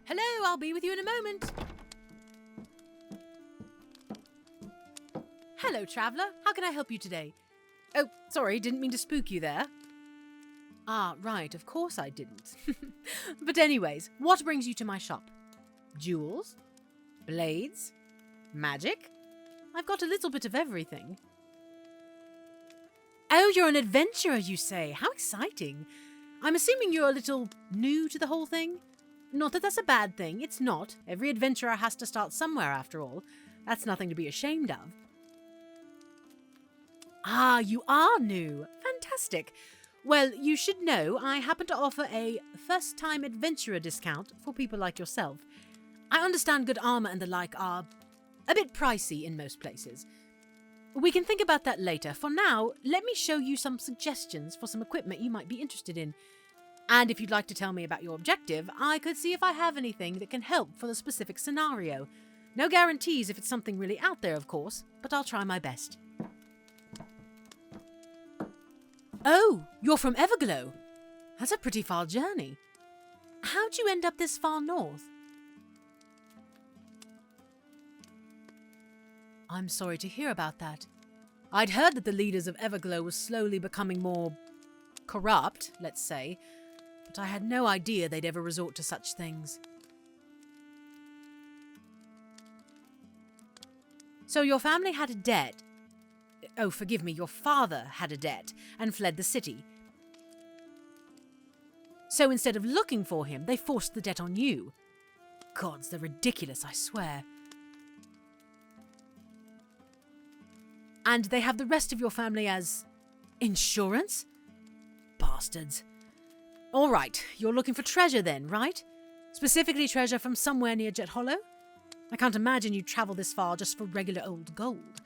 Hello, I'll be with you in a moment. Hello, traveller. How can I help you today? Oh, sorry, didn't mean to spook you there. Ah, right, of course I didn't. But anyways, what brings you to my shop? Jewels? Blades? Magic? I've got a little bit of everything. Oh, you're an adventurer, you say. How exciting. I'm assuming you're a little new to the whole thing? Not that that's a bad thing. It's not. Every adventurer has to start somewhere, after all. That's nothing to be ashamed of. Ah, you are new. Fantastic. Well, you should know I happen to offer a first-time adventurer discount for people like yourself. I understand good armor and the like are a bit pricey in most places. We can think about that later. For now, let me show you some suggestions for some equipment you might be interested in. And if you'd like to tell me about your objective, I could see if I have anything that can help for the specific scenario. No guarantees if it's something really out there, of course, but I'll try my best. Oh, you're from Everglow. That's a pretty far journey. How'd you end up this far north? I'm sorry to hear about that. I'd heard that the leaders of Everglow were slowly becoming more corrupt, let's say, but I had no idea they'd ever resort to such things. So your family had a debt. Oh, forgive me, your father had a debt and fled the city. So instead of looking for him, they forced the debt on you. Gods, they're ridiculous, I swear. And they have the rest of your family as insurance? Bastards. All right, you're looking for treasure then, right? Specifically treasure from somewhere near Jet Hollow? I can't imagine you'd travel this far just for regular old gold.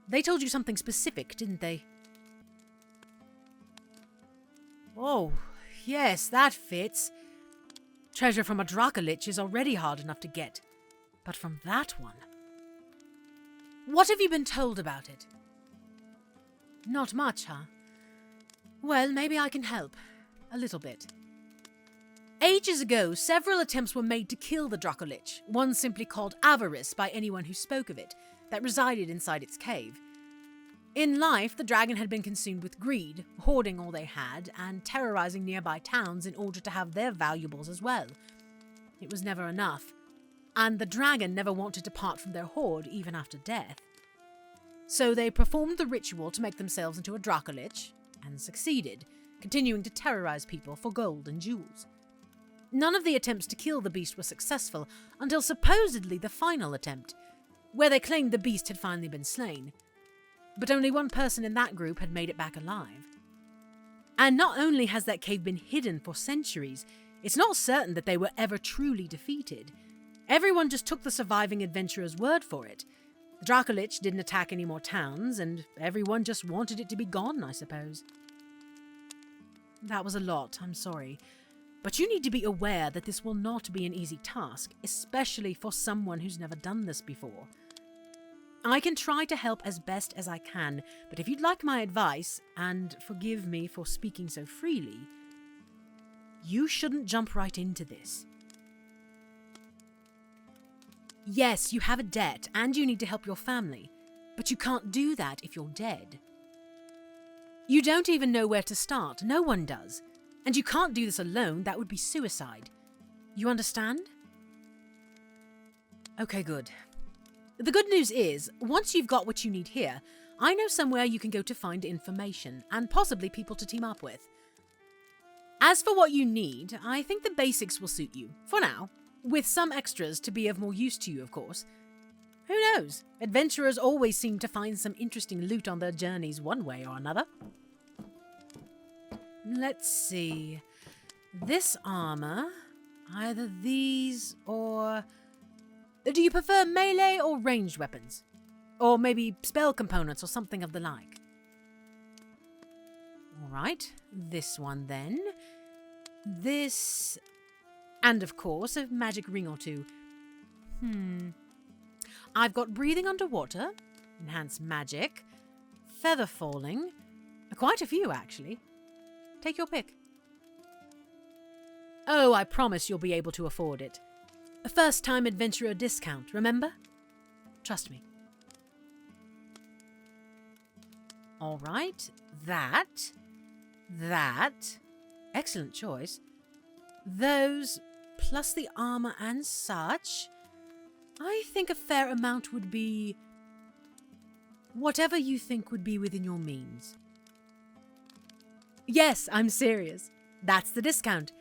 They told you something specific, didn't they? Oh, yes, that fits. Treasure from a Dracolich is already hard enough to get. But from that one... What have you been told about it? Not much, huh? Well, maybe I can help. A little bit. Ages ago, several attempts were made to kill the Dracolich, one simply called Avarice by anyone who spoke of it, that resided inside its cave. In life, the dragon had been consumed with greed, hoarding all they had, and terrorizing nearby towns in order to have their valuables as well. It was never enough. And the dragon never wanted to part from their hoard even after death. So they performed the ritual to make themselves into a Dracolich, and succeeded, continuing to terrorize people for gold and jewels. None of the attempts to kill the beast were successful until supposedly the final attempt, where they claimed the beast had finally been slain. But only one person in that group had made it back alive. And not only has that cave been hidden for centuries, it's not certain that they were ever truly defeated. Everyone just took the surviving adventurer's word for it. The Dracolich didn't attack any more towns, and everyone just wanted it to be gone, I suppose. That was a lot, I'm sorry. But you need to be aware that this will not be an easy task, especially for someone who's never done this before. I can try to help as best as I can, but if you'd like my advice, and forgive me for speaking so freely, you shouldn't jump right into this. Yes, you have a debt, and you need to help your family, but you can't do that if you're dead. You don't even know where to start, no one does, and you can't do this alone, that would be suicide. You understand? Okay, good. The good news is, once you've got what you need here, I know somewhere you can go to find information, and possibly people to team up with. As for what you need, I think the basics will suit you, for now, with some extras to be of more use to you, of course. Who knows? Adventurers always seem to find some interesting loot on their journeys one way or another. Let's see. This armor, either these or... Do you prefer melee or ranged weapons? Or maybe spell components or something of the like? Alright, this one then. This... And of course, a magic ring or two. I've got breathing underwater, enhanced magic, feather falling, quite a few actually. Take your pick. Oh, I promise you'll be able to afford it. A first-time adventurer discount, remember? Trust me. All right, that. Excellent choice. Those, plus the armor and such. I think a fair amount would be whatever you think would be within your means. Yes, I'm serious. That's the discount.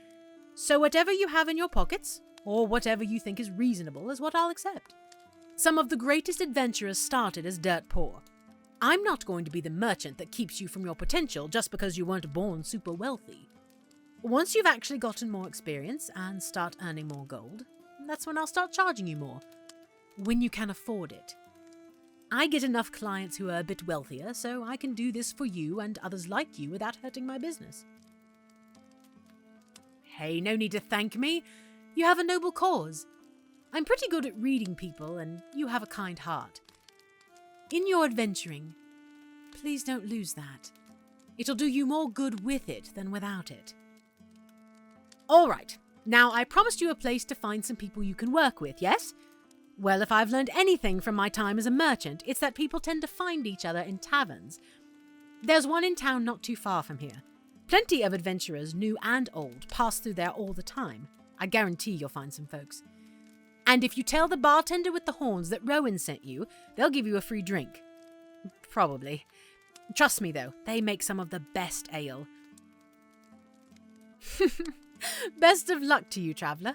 So whatever you have in your pockets, or whatever you think is reasonable, is what I'll accept. Some of the greatest adventurers started as dirt poor. I'm not going to be the merchant that keeps you from your potential just because you weren't born super wealthy. Once you've actually gotten more experience and start earning more gold, that's when I'll start charging you more. When you can afford it. I get enough clients who are a bit wealthier, so I can do this for you and others like you without hurting my business. Hey, no need to thank me. You have a noble cause. I'm pretty good at reading people, and you have a kind heart. In your adventuring, please don't lose that. It'll do you more good with it than without it. All right, now I promised you a place to find some people you can work with, yes? Well, if I've learned anything from my time as a merchant, it's that people tend to find each other in taverns. There's one in town not too far from here. Plenty of adventurers, new and old, pass through there all the time. I guarantee you'll find some folks. And if you tell the bartender with the horns that Rowan sent you, they'll give you a free drink. Probably. Trust me, though, they make some of the best ale. Best of luck to you, traveller.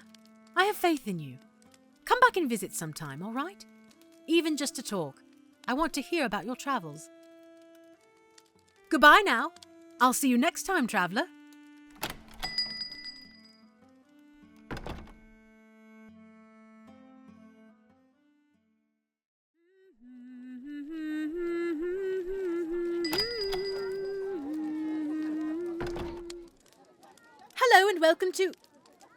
I have faith in you. Come back and visit sometime, all right? Even just to talk. I want to hear about your travels. Goodbye now. I'll see you next time, traveller. Hello and welcome to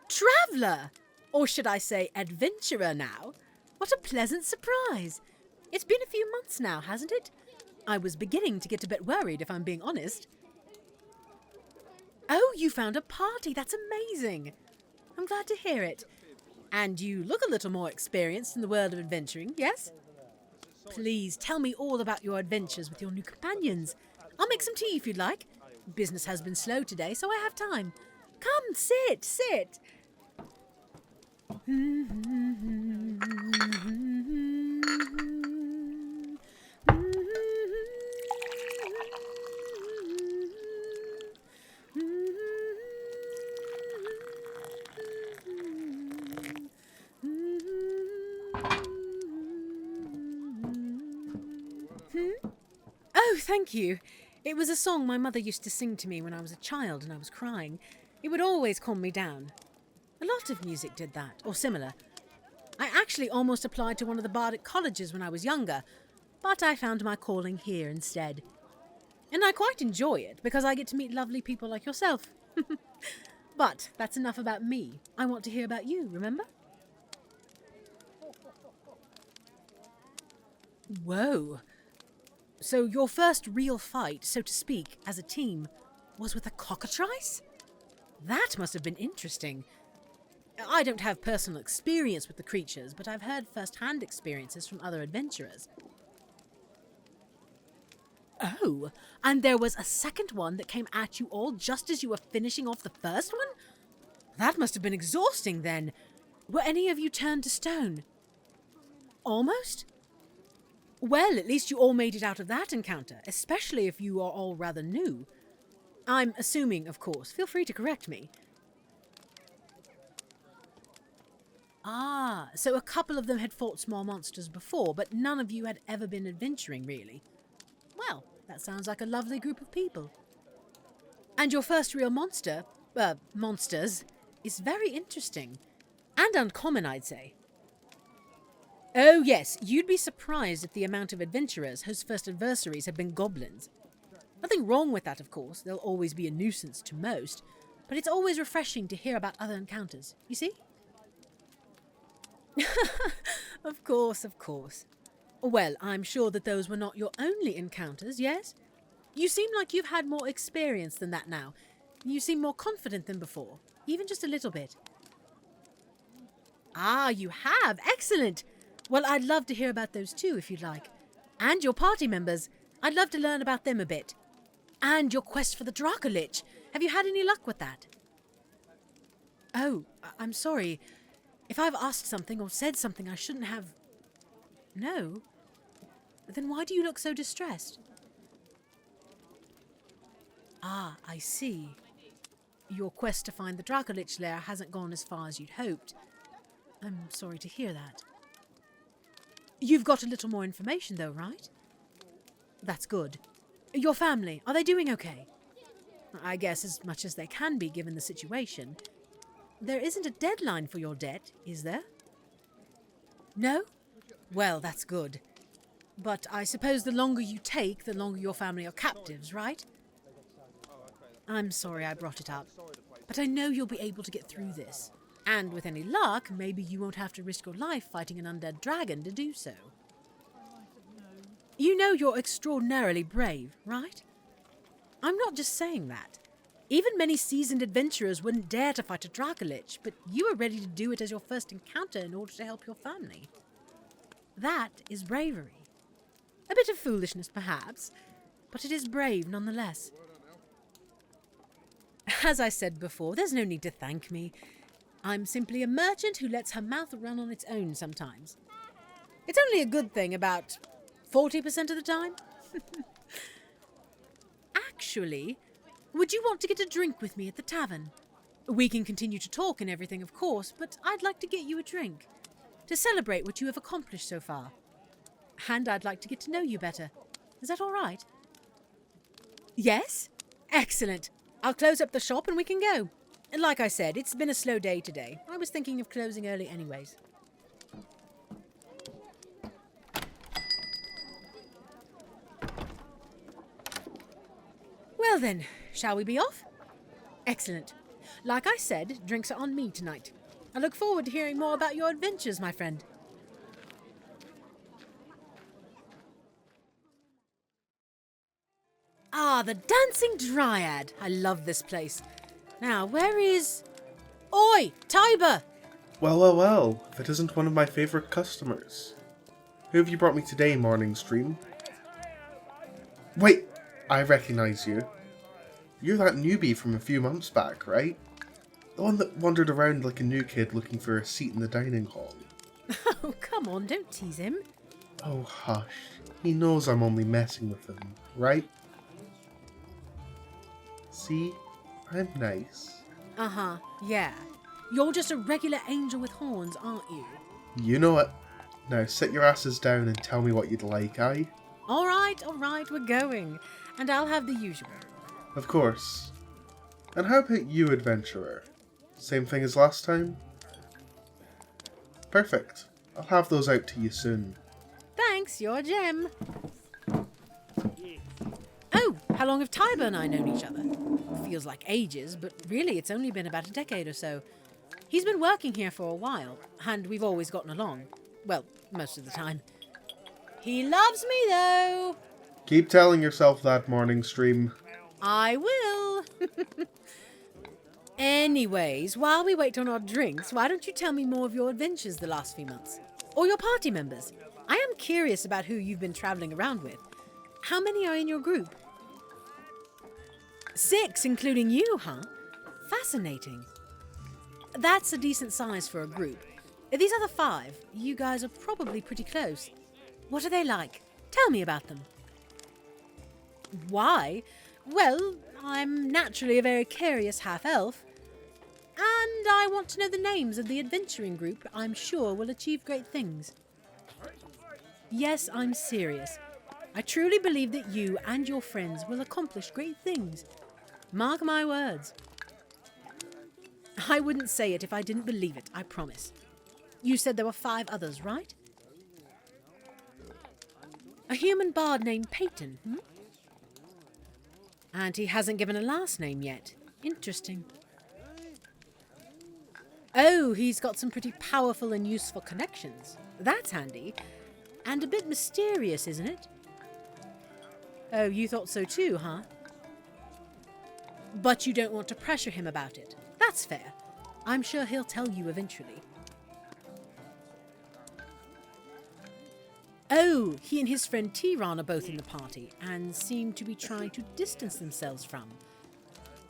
Traveller! Or should I say adventurer now? What a pleasant surprise. It's been a few months now, hasn't it? I was beginning to get a bit worried, if I'm being honest. Oh, you found a party. That's amazing. I'm glad to hear it. And you look a little more experienced in the world of adventuring, yes? Please tell me all about your adventures with your new companions. I'll make some tea if you'd like. Business has been slow today, so I have time. Come, sit. Oh, thank you. It was a song my mother used to sing to me when I was a child and I was crying. It would always calm me down. A lot of music did that, or similar. I actually almost applied to one of the bardic colleges when I was younger, but I found my calling here instead. And I quite enjoy it, because I get to meet lovely people like yourself. But that's enough about me. I want to hear about you, remember? Whoa. So your first real fight, so to speak, as a team, was with a cockatrice? That must have been interesting. I don't have personal experience with the creatures, but I've heard first-hand experiences from other adventurers. Oh, and there was a second one that came at you all just as you were finishing off the first one? That must have been exhausting then. Were any of you turned to stone? Almost? Well, at least you all made it out of that encounter, especially if you are all rather new. I'm assuming, of course. Feel free to correct me. Ah, so a couple of them had fought small monsters before, but none of you had ever been adventuring, really. Well, that sounds like a lovely group of people. And your first real monsters, is very interesting. And uncommon, I'd say. Oh yes, you'd be surprised at the amount of adventurers whose first adversaries have been goblins. Nothing wrong with that, of course. They'll always be a nuisance to most. But it's always refreshing to hear about other encounters, you see? Of course. Well, I'm sure that those were not your only encounters, yes? You seem like you've had more experience than that now. You seem more confident than before, even just a little bit. Ah, you have? Excellent. Well, I'd love to hear about those too, if you'd like. And your party members. I'd love to learn about them a bit. And your quest for the Dracolich. Have you had any luck with that? Oh, I'm sorry. If I've asked something or said something I shouldn't have... No? Then why do you look so distressed? Ah, I see. Your quest to find the Dracolich lair hasn't gone as far as you'd hoped. I'm sorry to hear that. You've got a little more information though, right? That's good. Your family, are they doing okay? I guess as much as they can be given the situation. There isn't a deadline for your debt, is there? No? Well, that's good. But I suppose the longer you take, the longer your family are captives, right? I'm sorry I brought it up, but I know you'll be able to get through this. And with any luck, maybe you won't have to risk your life fighting an undead dragon to do so. You know you're extraordinarily brave, right? I'm not just saying that. Even many seasoned adventurers wouldn't dare to fight a Dracolich, but you were ready to do it as your first encounter in order to help your family. That is bravery. A bit of foolishness, perhaps, but it is brave nonetheless. As I said before, there's no need to thank me. I'm simply a merchant who lets her mouth run on its own sometimes. It's only a good thing about 40% of the time. Actually, would you want to get a drink with me at the tavern? We can continue to talk and everything, of course, but I'd like to get you a drink to celebrate what you have accomplished so far. And I'd like to get to know you better. Is that all right? Yes? Excellent. I'll close up the shop and we can go. Like I said, it's been a slow day today. I was thinking of closing early anyways. Well then, shall we be off? Excellent. Like I said, drinks are on me tonight. I look forward to hearing more about your adventures, my friend. Ah, the Dancing Dryad. I love this place. Now, where is... Oi, Tiber! Well, if it isn't one of my favourite customers. Who have you brought me today, Morningstream? Wait, I recognise you. You're that newbie from a few months back, right? The one that wandered around like a new kid looking for a seat in the dining hall. Oh, come on, don't tease him. Oh, hush. He knows I'm only messing with him, right? See? I'm nice. Uh-huh, yeah. You're just a regular angel with horns, aren't you? You know it. Now sit your asses down and tell me what you'd like, aye? All right, we're going. And I'll have the usual. Of course. And how about you, adventurer? Same thing as last time? Perfect. I'll have those out to you soon. Thanks, you're a gem. Oh, how long have Tiber and I known each other? Feels like ages, but really it's only been about a decade or so. He's been working here for a while, and we've always gotten along. Well, most of the time. He loves me, though. Keep telling yourself that, Morningstream. I will. Anyways, while we wait on our drinks, why don't you tell me more of your adventures the last few months? Or your party members? I am curious about who you've been travelling around with. How many are in your group? 6, including you, huh? Fascinating. That's a decent size for a group. These other 5, you guys are probably pretty close. What are they like? Tell me about them. Why? Well, I'm naturally a very curious half-elf. And I want to know the names of the adventuring group I'm sure will achieve great things. Yes, I'm serious. I truly believe that you and your friends will accomplish great things. Mark my words. I wouldn't say it if I didn't believe it, I promise. You said there were 5 others, right? A human bard named Peyton, hmm? And he hasn't given a last name yet. Interesting. Oh, he's got some pretty powerful and useful connections. That's handy. And a bit mysterious, isn't it? Oh, you thought so too, huh? But you don't want to pressure him about it. That's fair. I'm sure he'll tell you eventually. Oh, he and his friend Tiran are both in the party and seem to be trying to distance themselves from.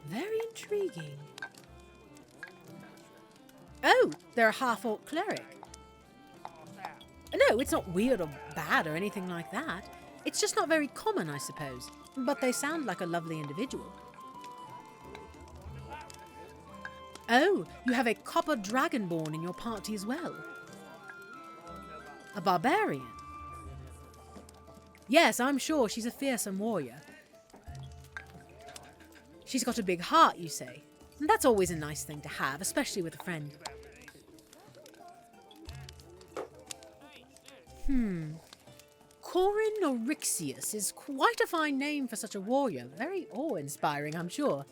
Very intriguing. Oh, they're a half-orc cleric. No, it's not weird or bad or anything like that. It's just not very common, I suppose. But they sound like a lovely individual. Oh, you have a copper dragonborn in your party as well. A barbarian. Yes, I'm sure she's a fearsome warrior. She's got a big heart, you say. And that's always a nice thing to have, especially with a friend. Corin Orixius is quite a fine name for such a warrior. Very awe-inspiring, I'm sure.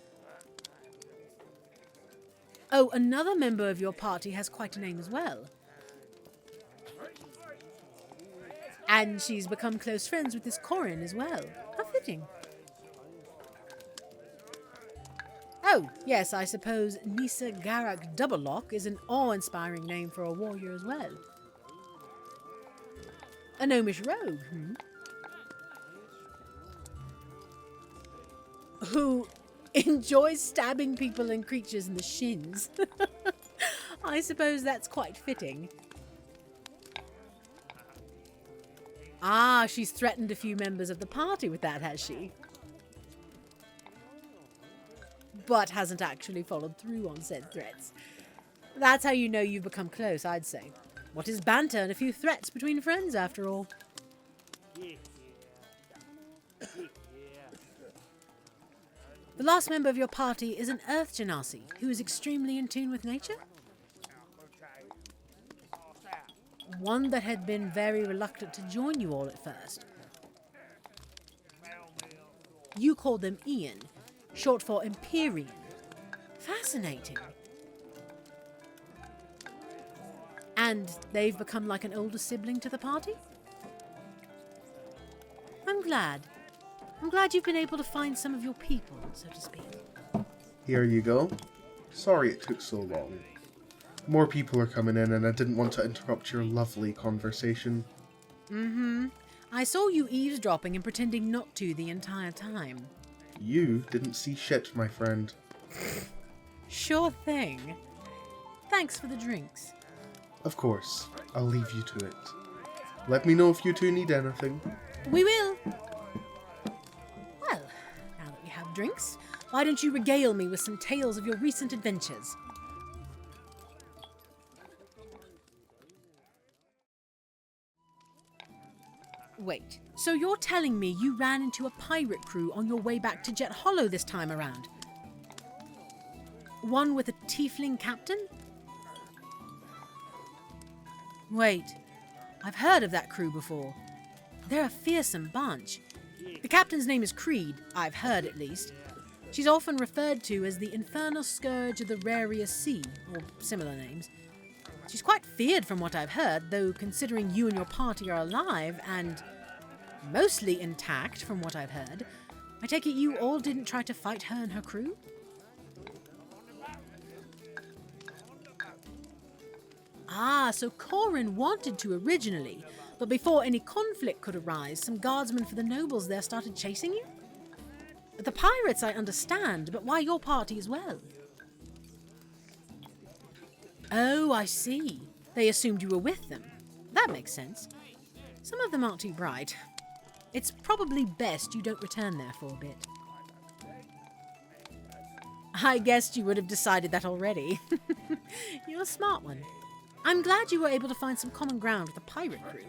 Oh, another member of your party has quite a name as well. And she's become close friends with this Corin as well. How fitting. Oh, yes, I suppose Nisa Garak Doublelock is an awe-inspiring name for a warrior as well. A gnomish rogue, who enjoys stabbing people and creatures in the shins. I suppose that's quite fitting. Ah, she's threatened a few members of the party with that, has she? But hasn't actually followed through on said threats. That's how you know you've become close, I'd say. What is banter and a few threats between friends, after all? The last member of your party is an Earth Genasi, who is extremely in tune with nature? One that had been very reluctant to join you all at first. You called them Ian, short for Empyrean. Fascinating. And they've become like an older sibling to the party? I'm glad. I'm glad you've been able to find some of your people, so to speak. Here you go. Sorry it took so long. More people are coming in and I didn't want to interrupt your lovely conversation. I saw you eavesdropping and pretending not to the entire time. You didn't see shit, my friend. Sure thing. Thanks for the drinks. Of course, I'll leave you to it. Let me know if you two need anything. We will. Well, now that we have drinks, why don't you regale me with some tales of your recent adventures? Wait, so you're telling me you ran into a pirate crew on your way back to Jet Hollow this time around? One with a tiefling captain? Wait, I've heard of that crew before. They're a fearsome bunch. The captain's name is Creed, I've heard at least. She's often referred to as the Infernal Scourge of the Rarious Sea, or similar names. She's quite feared from what I've heard, though considering you and your party are alive and mostly intact from what I've heard, I take it you all didn't try to fight her and her crew? Ah, so Corin wanted to originally, but before any conflict could arise, some guardsmen for the nobles there started chasing you? The pirates I understand, but why your party as well? Oh, I see. They assumed you were with them. That makes sense. Some of them aren't too bright. It's probably best you don't return there for a bit. I guessed you would have decided that already. You're a smart one. I'm glad you were able to find some common ground with the pirate crew,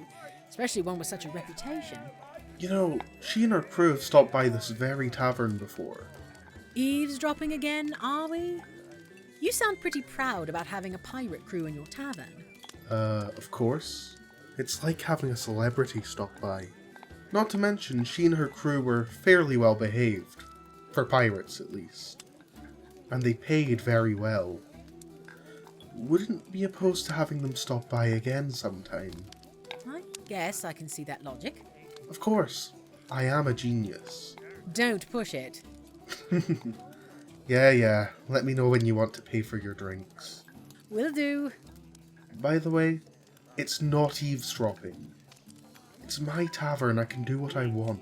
especially one with such a reputation. You know, she and her crew have stopped by this very tavern before. Eavesdropping again, are we? You sound pretty proud about having a pirate crew in your tavern. Of course. It's like having a celebrity stop by. Not to mention, she and her crew were fairly well behaved. For pirates, at least. And they paid very well. Wouldn't be opposed to having them stop by again sometime. I guess I can see that logic. Of course. I am a genius. Don't push it. Yeah. Let me know when you want to pay for your drinks. Will do. By the way, it's not eavesdropping. It's my tavern, I can do what I want.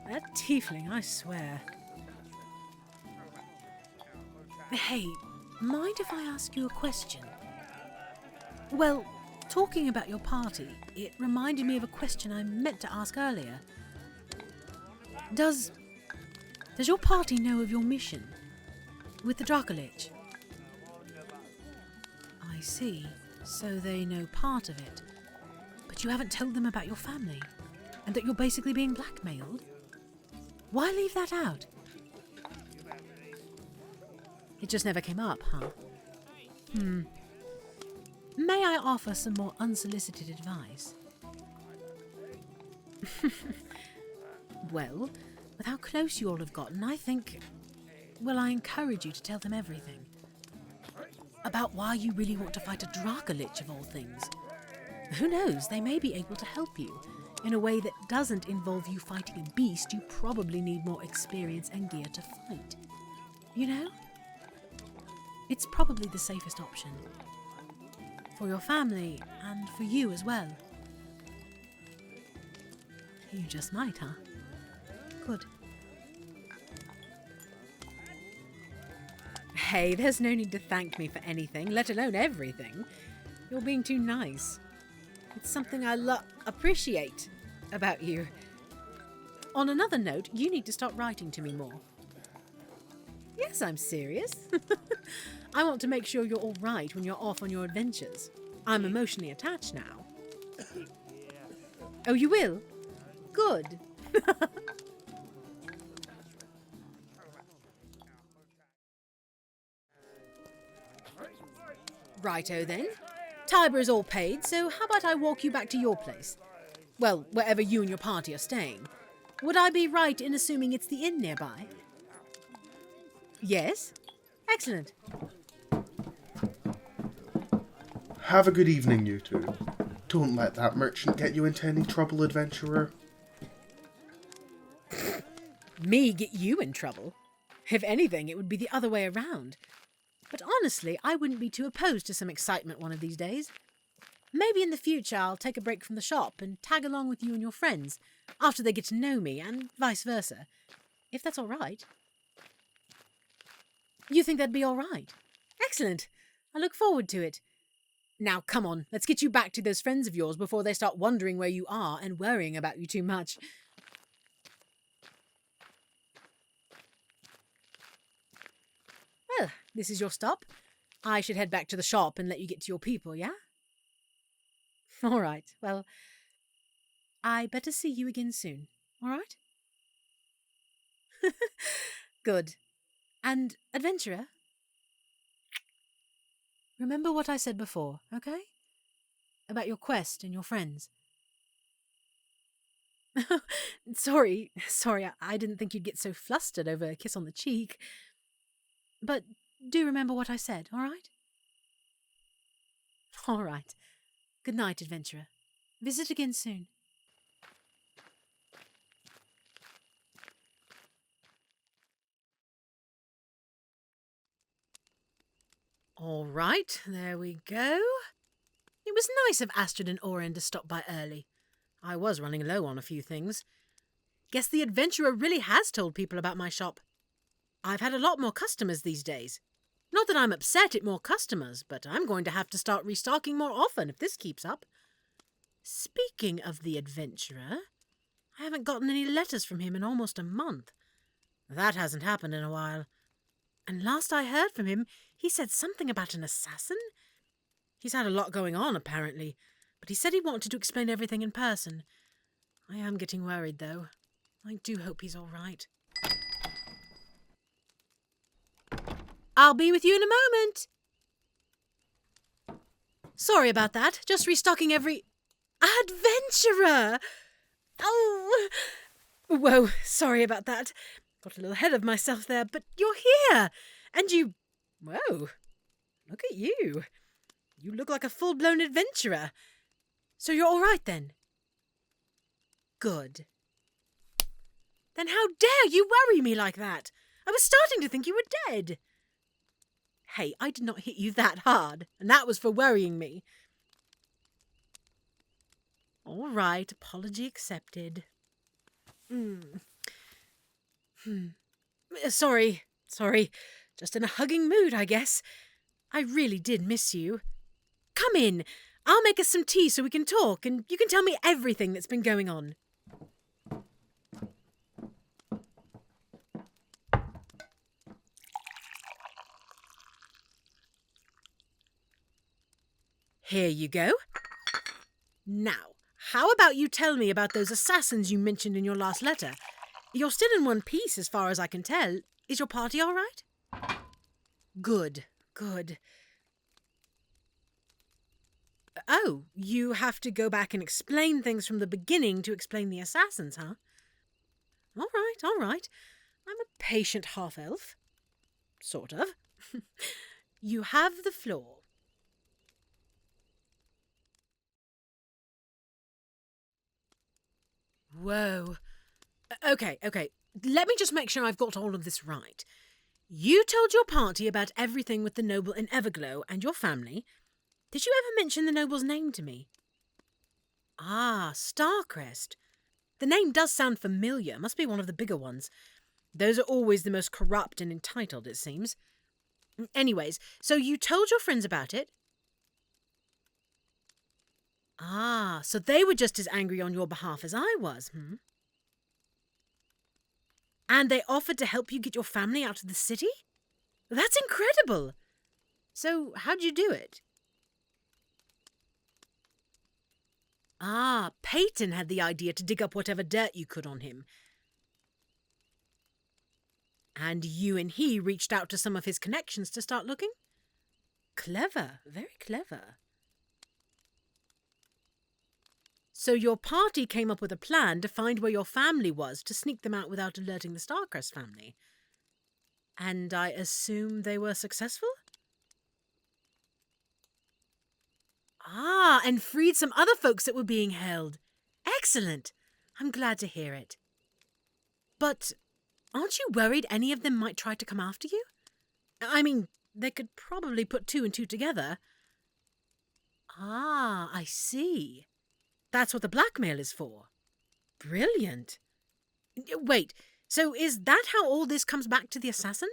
That tiefling, I swear. Hey, mind if I ask you a question? Well, talking about your party, it reminded me of a question I meant to ask earlier. Does your party know of your mission with the Dracolich? I see. So they know part of it. But you haven't told them about your family, and that you're basically being blackmailed? Why leave that out? It just never came up, huh? May I offer some more unsolicited advice? Well, with how close you all have gotten, I think... Well, I encourage you to tell them everything. About why you really want to fight a Dracolich of all things. Who knows, they may be able to help you. In a way that doesn't involve you fighting a beast you probably need more experience and gear to fight. You know? It's probably the safest option. For your family, and for you as well. You just might, huh? Good. Hey, there's no need to thank me for anything, let alone everything. You're being too nice. It's something I appreciate about you. On another note, you need to start writing to me more. Yes, I'm serious. I want to make sure you're all right when you're off on your adventures. I'm emotionally attached now. Oh, you will? Good. Righto then. Tiber is all paid, so how about I walk you back to your place? Well, wherever you and your party are staying. Would I be right in assuming it's the inn nearby? Yes? Excellent. Have a good evening, you two. Don't let that merchant get you into any trouble, adventurer. Me get you in trouble? If anything, it would be the other way around. But honestly, I wouldn't be too opposed to some excitement one of these days. Maybe in the future I'll take a break from the shop and tag along with you and your friends after they get to know me, and vice versa. If that's all right. You think that'd be all right? Excellent. I look forward to it. Now, come on, let's get you back to those friends of yours before they start wondering where you are and worrying about you too much. Well, this is your stop. I should head back to the shop and let you get to your people, yeah? All right, well, I better see you again soon, all right? Good. And, adventurer, remember what I said before, okay? About your quest and your friends. Sorry, I didn't think you'd get so flustered over a kiss on the cheek. But do remember what I said, all right? All right. Good night, adventurer. Visit again soon. All right, there we go. It was nice of Astrid and Oren to stop by early. I was running low on a few things. Guess the adventurer really has told people about my shop. I've had a lot more customers these days. Not that I'm upset at more customers, but I'm going to have to start restocking more often if this keeps up. Speaking of the adventurer, I haven't gotten any letters from him in almost a month. That hasn't happened in a while. And last I heard from him, he said something about an assassin. He's had a lot going on, apparently, but he said he wanted to explain everything in person. I am getting worried, though. I do hope he's all right. I'll be with you in a moment. Sorry about that. Just restocking every... Adventurer! Oh! Whoa, sorry about that. Got a little ahead of myself there, but you're here! And you... Whoa, look at you. You look like a full-blown adventurer. So you're all right, then? Good. Then how dare you worry me like that? I was starting to think you were dead. Hey, I did not hit you that hard, and that was for worrying me. All right, apology accepted. Sorry. Just in a hugging mood, I guess. I really did miss you. Come in. I'll make us some tea so we can talk, and you can tell me everything that's been going on. Here you go. Now, how about you tell me about those assassins you mentioned in your last letter? You're still in one piece as far as I can tell. Is your party all right? Good. Oh, you have to go back and explain things from the beginning to explain the assassins, huh? All right. I'm a patient half-elf. Sort of. You have the floor. Whoa. Okay. Let me just make sure I've got all of this right. You told your party about everything with the noble in Everglow and your family. Did you ever mention the noble's name to me? Ah, Starcrest. The name does sound familiar. Must be one of the bigger ones. Those are always the most corrupt and entitled, it seems. Anyways, so you told your friends about it? Ah, so they were just as angry on your behalf as I was, And they offered to help you get your family out of the city? That's incredible! So, how'd you do it? Ah, Peyton had the idea to dig up whatever dirt you could on him. And you and he reached out to some of his connections to start looking? Clever, very clever. So your party came up with a plan to find where your family was to sneak them out without alerting the Starcrest family. And I assume they were successful? Ah, and freed some other folks that were being held. Excellent. I'm glad to hear it. But aren't you worried any of them might try to come after you? I mean, they could probably put two and two together. Ah, I see. That's what the blackmail is for. Brilliant. Wait, so is that how all this comes back to the assassin?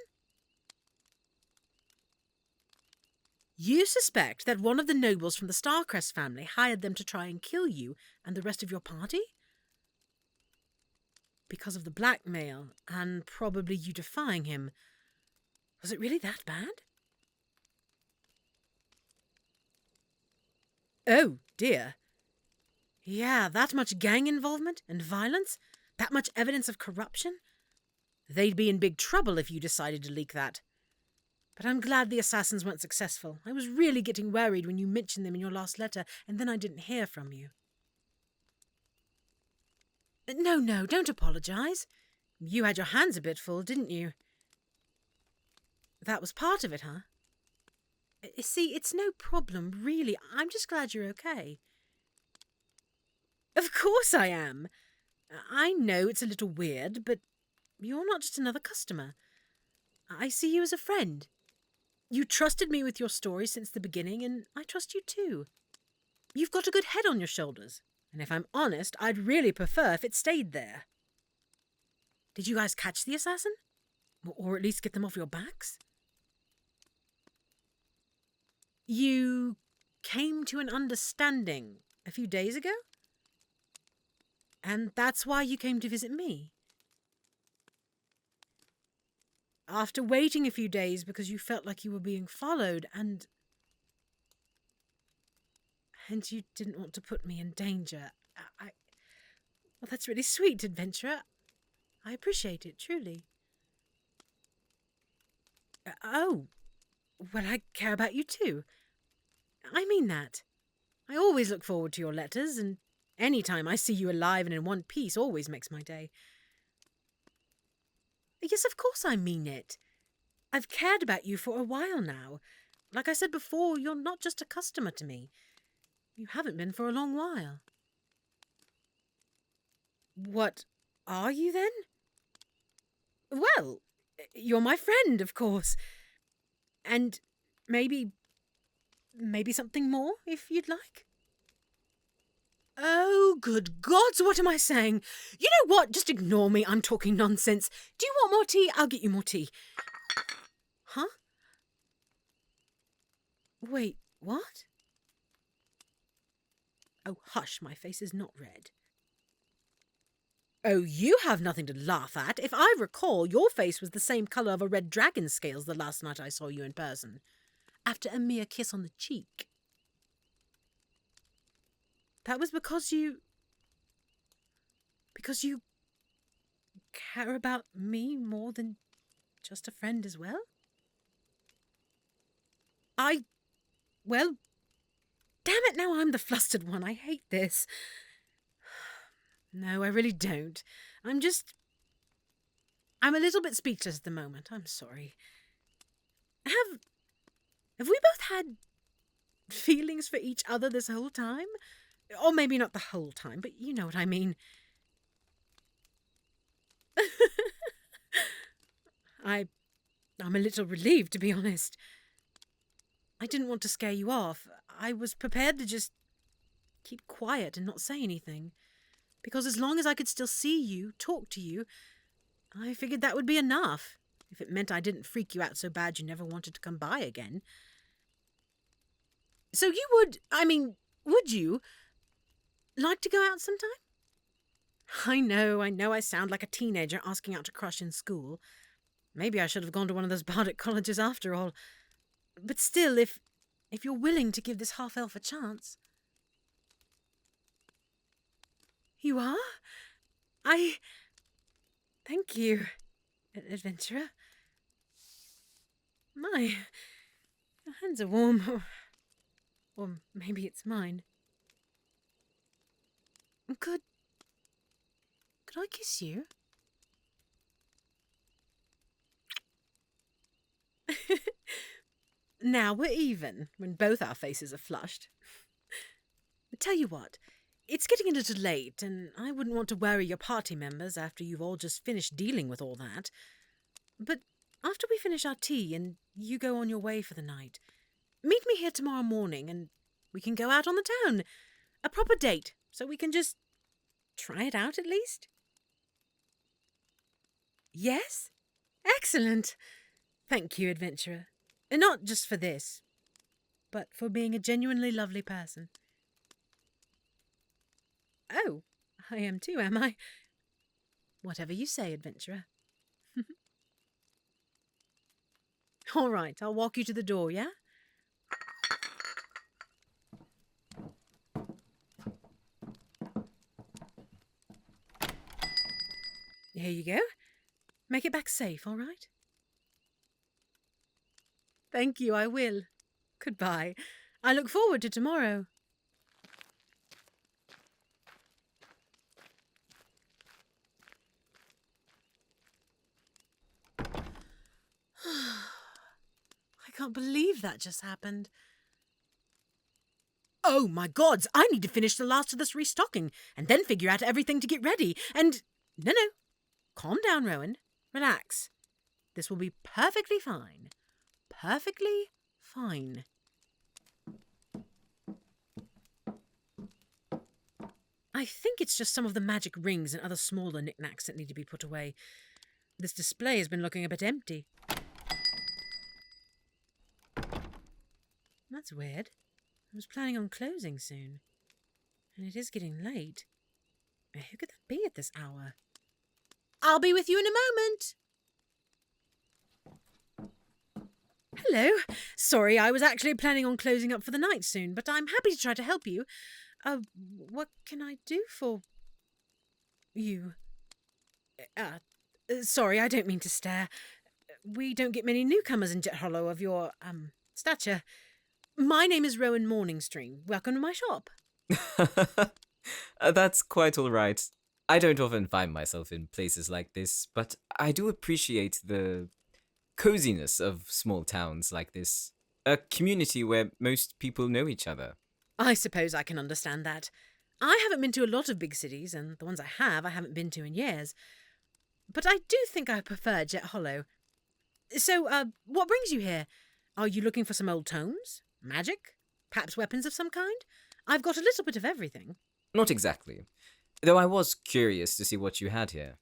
You suspect that one of the nobles from the Starcrest family hired them to try and kill you and the rest of your party? Because of the blackmail, and probably you defying him. Was it really that bad? Oh, dear. Yeah, that much gang involvement and violence? That much evidence of corruption? They'd be in big trouble if you decided to leak that. But I'm glad the assassins weren't successful. I was really getting worried when you mentioned them in your last letter, and then I didn't hear from you. No, don't apologise. You had your hands a bit full, didn't you? That was part of it, huh? See, it's no problem, really. I'm just glad you're okay. Of course I am. I know it's a little weird, but you're not just another customer. I see you as a friend. You trusted me with your story since the beginning, and I trust you too. You've got a good head on your shoulders, and if I'm honest, I'd really prefer if it stayed there. Did you guys catch the assassin? Or at least get them off your backs? You came to an understanding a few days ago? And that's why you came to visit me? After waiting a few days because you felt like you were being followed and you didn't want to put me in danger. Well, that's really sweet, adventurer. I appreciate it, truly. Oh, well, I care about you too. I mean that. I always look forward to your letters, and any time I see you alive and in one piece always makes my day. Yes, of course I mean it. I've cared about you for a while now. Like I said before, you're not just a customer to me. You haven't been for a long while. What are you then? Well, you're my friend, of course. And maybe something more, if you'd like. Oh, good gods, what am I saying? You know what? Just ignore me. I'm talking nonsense. Do you want more tea? I'll get you more tea. Huh? Wait, what? Oh, hush, my face is not red. Oh, you have nothing to laugh at. If I recall, your face was the same colour of a red dragon's scales the last night I saw you in person. After a mere kiss on the cheek. That was because you care about me more than just a friend as well? Well, damn it, now I'm the flustered one. I hate this. No, I really don't. I'm a little bit speechless at the moment. I'm sorry. Have we both had feelings for each other this whole time? Or maybe not the whole time, but you know what I mean. I'm a little relieved, to be honest. I didn't want to scare you off. I was prepared to just keep quiet and not say anything. Because as long as I could still see you, talk to you, I figured that would be enough. If it meant I didn't freak you out so bad you never wanted to come by again. So you would you like to go out sometime? I know I sound like a teenager asking out to crush in school. Maybe I should have gone to one of those bardic colleges after all. But still, if you're willing to give this half-elf a chance... You are? Thank you, adventurer. My, your hands are warm. Or maybe it's mine. Could I kiss you? Now we're even, when both our faces are flushed. Tell you what, it's getting a little late, and I wouldn't want to worry your party members after you've all just finished dealing with all that. But after we finish our tea and you go on your way for the night, meet me here tomorrow morning and we can go out on the town. A proper date, so we can just try it out at least. Yes? Excellent. Thank you, adventurer. And not just for this, but for being a genuinely lovely person. Oh, I am too, am I? Whatever you say, adventurer. All right, I'll walk you to the door, yeah? Here you go. Make it back safe, all right? Thank you, I will. Goodbye. I look forward to tomorrow. I can't believe that just happened. Oh my gods, I need to finish the last of this restocking and then figure out everything to get ready. And no. Calm down, Rowan. Relax. This will be perfectly fine. Perfectly fine. I think it's just some of the magic rings and other smaller knickknacks that need to be put away. This display has been looking a bit empty. That's weird. I was planning on closing soon. And it is getting late. Who could that be at this hour? I'll be with you in a moment. Hello. Sorry, I was actually planning on closing up for the night soon, but I'm happy to try to help you. What can I do for you? Sorry, I don't mean to stare. We don't get many newcomers in Jet Hollow of your, stature. My name is Rowan Morningstream. Welcome to my shop. That's quite all right. I don't often find myself in places like this, but I do appreciate the coziness of small towns like this. A community where most people know each other. I suppose I can understand that. I haven't been to a lot of big cities, and the ones I haven't been to in years. But I do think I prefer Jet Hollow. So, what brings you here? Are you looking for some old tomes? Magic? Perhaps weapons of some kind? I've got a little bit of everything. Not exactly, though I was curious to see what you had here.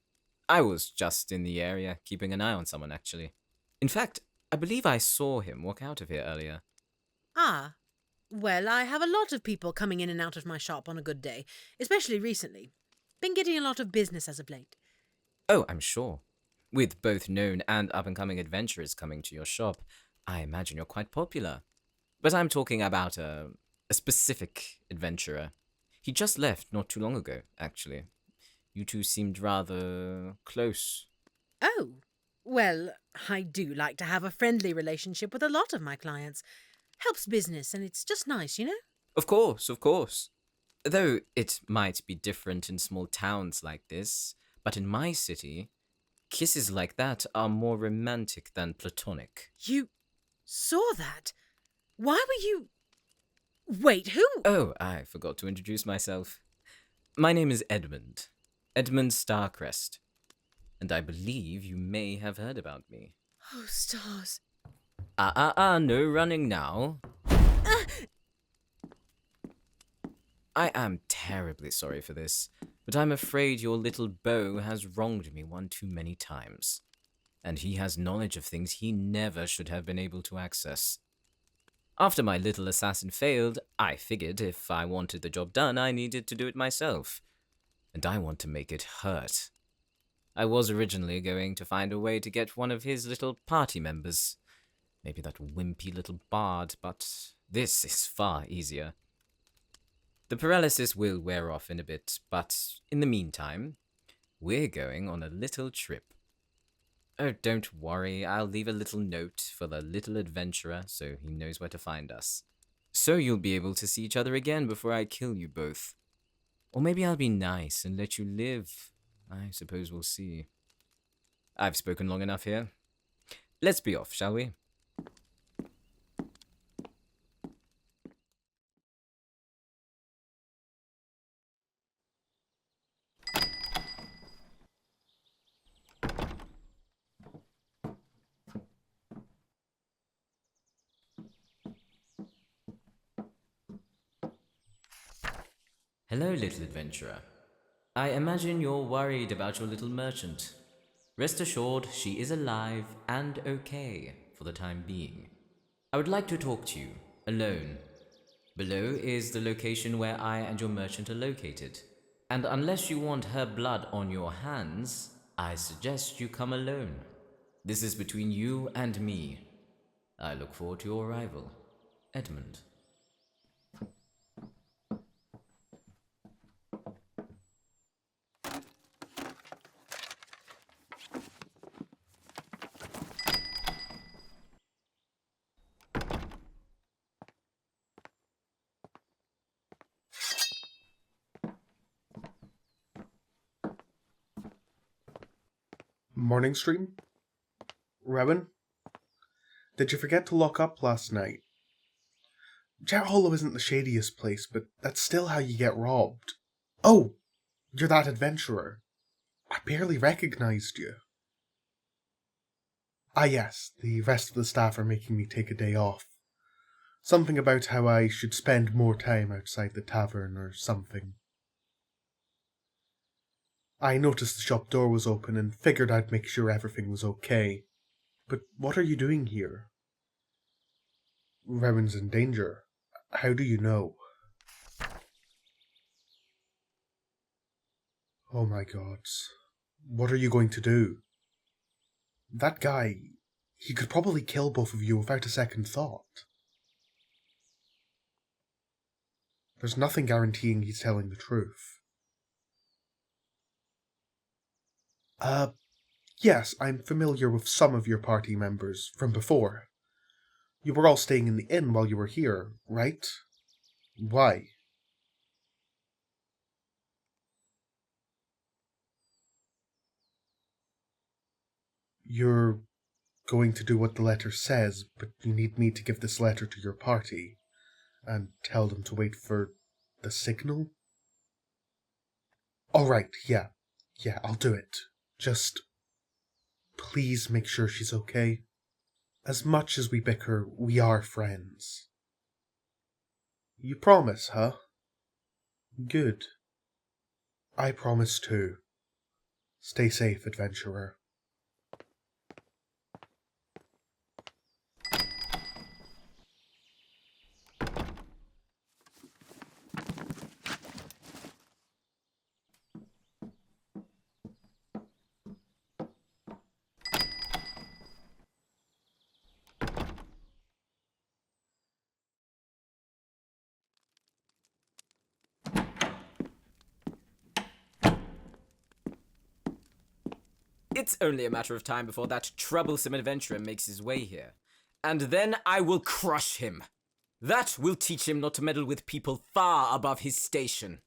I was just in the area, keeping an eye on someone, actually. In fact, I believe I saw him walk out of here earlier. Ah, well, I have a lot of people coming in and out of my shop on a good day, especially recently. Been getting a lot of business as of late. Oh, I'm sure. With both known and up-and-coming adventurers coming to your shop, I imagine you're quite popular. But I'm talking about a specific adventurer. He just left not too long ago, actually. You two seemed rather close. Oh, well, I do like to have a friendly relationship with a lot of my clients. Helps business, and it's just nice, you know? Of course, of course. Though it might be different in small towns like this, but in my city, kisses like that are more romantic than platonic. You saw that? Why were you... Wait, who? Oh, I forgot to introduce myself. My name is Edmund. Edmund Starcrest. And I believe you may have heard about me. Oh, stars. No running now. I am terribly sorry for this, but I'm afraid your little beau has wronged me one too many times. And he has knowledge of things he never should have been able to access. After my little assassin failed, I figured if I wanted the job done, I needed to do it myself. And I want to make it hurt. I was originally going to find a way to get one of his little party members. Maybe that wimpy little bard, but this is far easier. The paralysis will wear off in a bit, but in the meantime, we're going on a little trip. Oh, don't worry, I'll leave a little note for the little adventurer so he knows where to find us. So you'll be able to see each other again before I kill you both. Or maybe I'll be nice and let you live. I suppose we'll see. I've spoken long enough here. Let's be off, shall we? Hello, little adventurer. I imagine you're worried about your little merchant. Rest assured, she is alive and okay for the time being. I would like to talk to you, alone. Below is the location where I and your merchant are located. And unless you want her blood on your hands, I suggest you come alone. This is between you and me. I look forward to your arrival. Edmund. Morningstream? Rowan? Did you forget to lock up last night? Jet Hollow isn't the shadiest place, but that's still how you get robbed. Oh, you're that adventurer. I barely recognized you. Ah yes, the rest of the staff are making me take a day off. Something about how I should spend more time outside the tavern or something. I noticed the shop door was open and figured I'd make sure everything was okay. But what are you doing here? Rowan's in danger. How do you know? Oh my god. What are you going to do? That guy, he could probably kill both of you without a second thought. There's nothing guaranteeing he's telling the truth. Yes, I'm familiar with some of your party members from before. You were all staying in the inn while you were here, right? Why? You're going to do what the letter says, but you need me to give this letter to your party and tell them to wait for the signal? Alright, yeah, I'll do it. Just please make sure she's okay. As much as we bicker, we are friends. You promise, huh? Good. I promise too. Stay safe, adventurer. It's only a matter of time before that troublesome adventurer makes his way here. And then I will crush him. That will teach him not to meddle with people far above his station.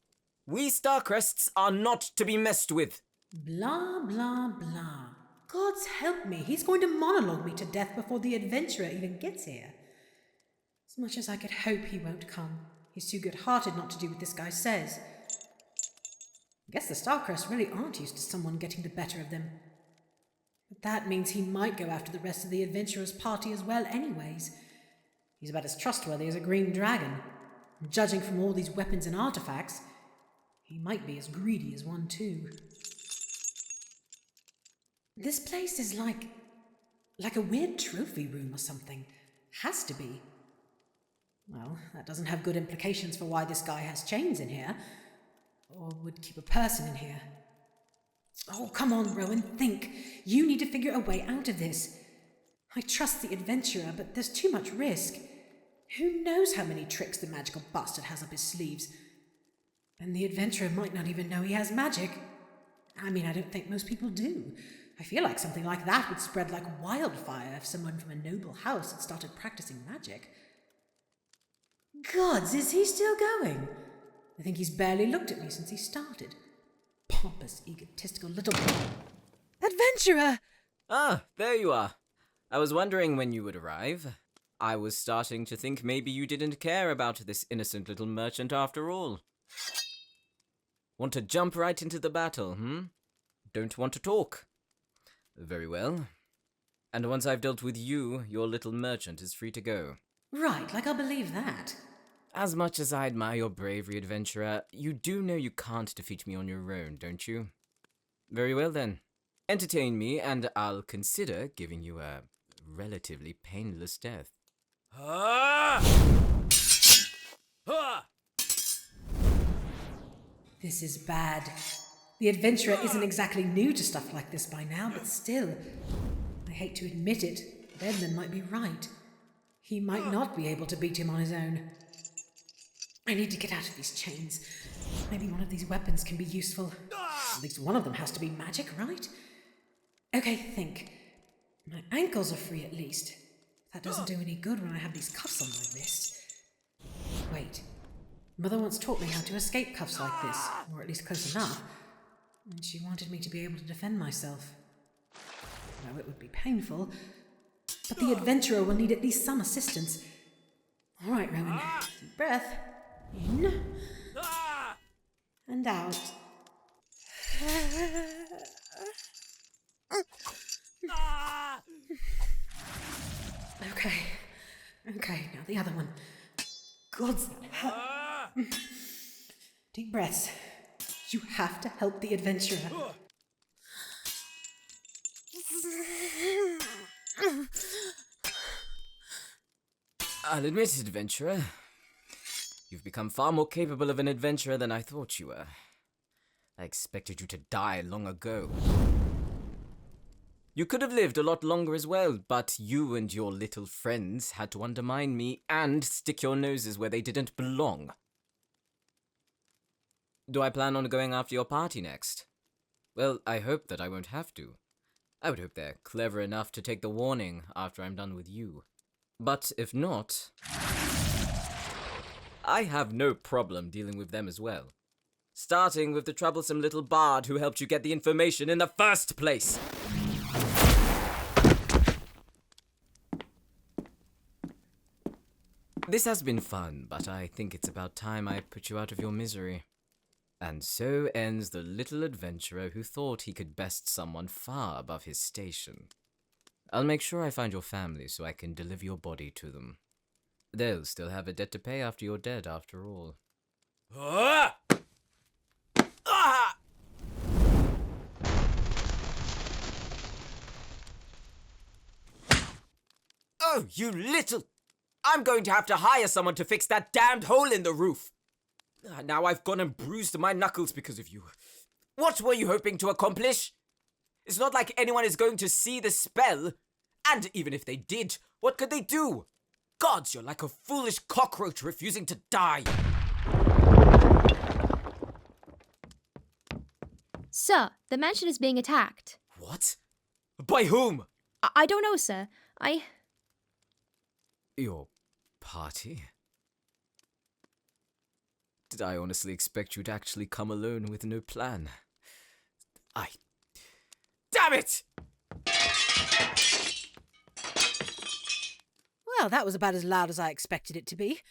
We Starcrests are not to be messed with. Blah, blah, blah. God's help me, he's going to monologue me to death before the adventurer even gets here. As much as I could hope he won't come. He's too good-hearted not to do what this guy says. I guess the Starcrest really aren't used to someone getting the better of them. But that means he might go after the rest of the adventurers' party as well anyways. He's about as trustworthy as a green dragon. And judging from all these weapons and artifacts, he might be as greedy as one too. This place is like a weird trophy room or something. Has to be. Well, that doesn't have good implications for why this guy has chains in here. Or would keep a person in here. Oh, come on, Rowan, think. You need to figure a way out of this. I trust the adventurer, but there's too much risk. Who knows how many tricks the magical bastard has up his sleeves? And the adventurer might not even know he has magic. I mean, I don't think most people do. I feel like something like that would spread like wildfire if someone from a noble house had started practicing magic. Gods, is he still going? I think he's barely looked at me since he started. Pompous, egotistical little... Adventurer! Ah, there you are. I was wondering when you would arrive. I was starting to think maybe you didn't care about this innocent little merchant after all. Want to jump right into the battle, Don't want to talk. Very well. And once I've dealt with you, your little merchant is free to go. Right, like I'll believe that. As much as I admire your bravery, adventurer, you do know you can't defeat me on your own, don't you? Very well then. Entertain me, and I'll consider giving you a relatively painless death. This is bad. The adventurer isn't exactly new to stuff like this by now, but still. I hate to admit it, but Edmund might be right. He might not be able to beat him on his own. I need to get out of these chains. Maybe one of these weapons can be useful. At least one of them has to be magic, right? Okay, think. My ankles are free at least. That doesn't do any good when I have these cuffs on my wrist. Wait. Mother once taught me how to escape cuffs like this, or at least close enough. And she wanted me to be able to defend myself. Well, it would be painful, but the adventurer will need at least some assistance. All right, Rowan. Deep breath. In. And out. Okay, now the other one. God's that hurt. Deep breaths. You have to help the adventurer. I'll admit, adventurer, you've become far more capable of an adventurer than I thought you were. I expected you to die long ago. You could have lived a lot longer as well, but you and your little friends had to undermine me and stick your noses where they didn't belong. Do I plan on going after your party next? Well, I hope that I won't have to. I would hope they're clever enough to take the warning after I'm done with you. But if not, I have no problem dealing with them as well. Starting with the troublesome little bard who helped you get the information in the first place. This has been fun, but I think it's about time I put you out of your misery. And so ends the little adventurer who thought he could best someone far above his station. I'll make sure I find your family so I can deliver your body to them. They'll still have a debt to pay after you're dead, after all. Ah! Ah! Oh, you little... I'm going to have to hire someone to fix that damned hole in the roof. Now I've gone and bruised my knuckles because of you. What were you hoping to accomplish? It's not like anyone is going to see the spell. And even if they did, what could they do? Gods, you're like a foolish cockroach refusing to die. Sir, the mansion is being attacked. What? By whom? I don't know, sir. Your party? Did I honestly expect you to actually come alone with no plan? Damn it! Well, that was about as loud as I expected it to be.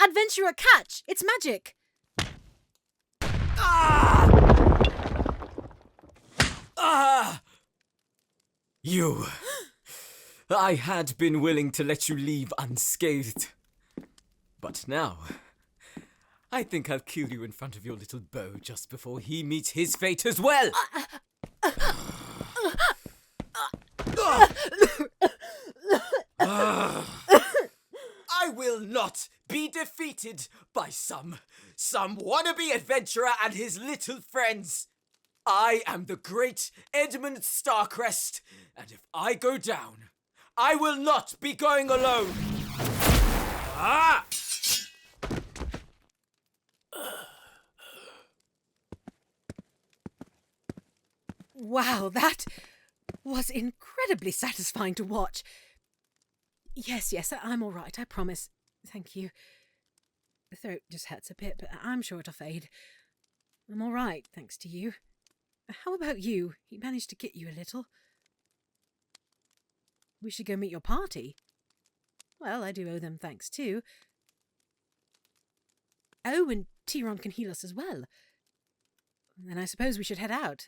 Adventurer, catch! It's magic! Ah! Ah! You... I had been willing to let you leave unscathed. But now... I think I'll kill you in front of your little beau just before he meets his fate as well! I will not be defeated by some wannabe adventurer and his little friends. I am the great Edmund Starcrest, and if I go down, I will not be going alone. Ah! Wow, that was incredibly satisfying to watch. Yes, I'm all right, I promise. Thank you. The throat just hurts a bit, but I'm sure it'll fade. I'm all right, thanks to you. How about you? He managed to get you a little. We should go meet your party. Well, I do owe them thanks too. Oh, and Tyron can heal us as well. Then I suppose we should head out.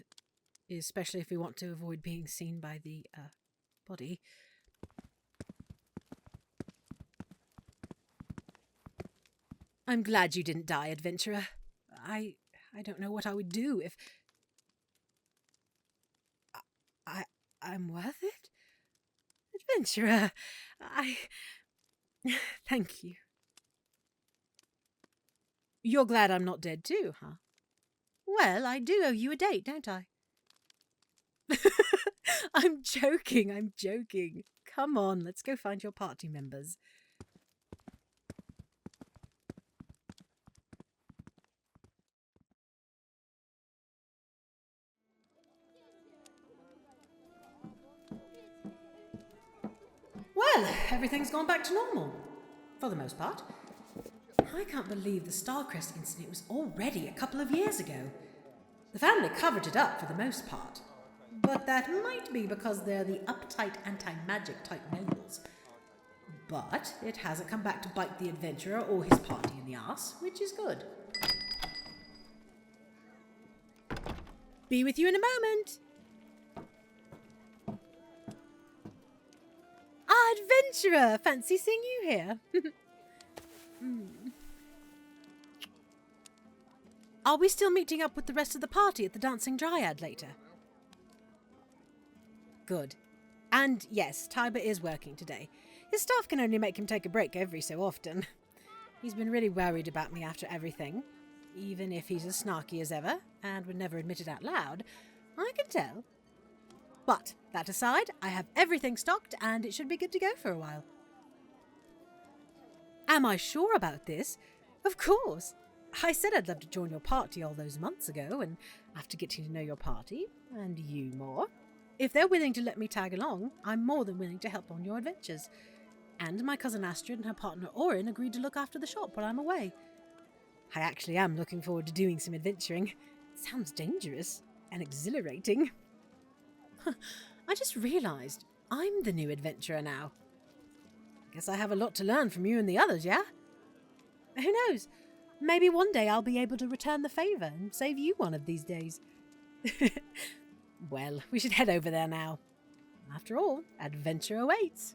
Especially if we want to avoid being seen by the, body. I'm glad you didn't die, adventurer. I don't know what I would do if... I'm worth it? Adventurer, Thank you. You're glad I'm not dead too, huh? Well, I do owe you a date, don't I? I'm joking. Come on, let's go find your party members. Well, everything's gone back to normal. For the most part. I can't believe the Starcrest incident was already a couple of years ago. The family covered it up for the most part. But that might be because they're the uptight anti-magic type nobles. But it hasn't come back to bite the adventurer or his party in the arse, which is good. Be with you in a moment. Adventurer! Fancy seeing you here. Are we still meeting up with the rest of the party at the Dancing Dryad later? Good. And yes, Tiber is working today. His staff can only make him take a break every so often. He's been really worried about me after everything. Even if he's as snarky as ever, and would never admit it out loud, I can tell. But, that aside, I have everything stocked and it should be good to go for a while. Am I sure about this? Of course. I said I'd love to join your party all those months ago, and after getting to know your party, and you more, if they're willing to let me tag along, I'm more than willing to help on your adventures. And my cousin Astrid and her partner Orin agreed to look after the shop while I'm away. I actually am looking forward to doing some adventuring. It sounds dangerous and exhilarating. I just realised I'm the new adventurer now. Guess I have a lot to learn from you and the others, yeah? Who knows? Maybe one day I'll be able to return the favour and save you one of these days. Well, we should head over there now. After all, adventure awaits.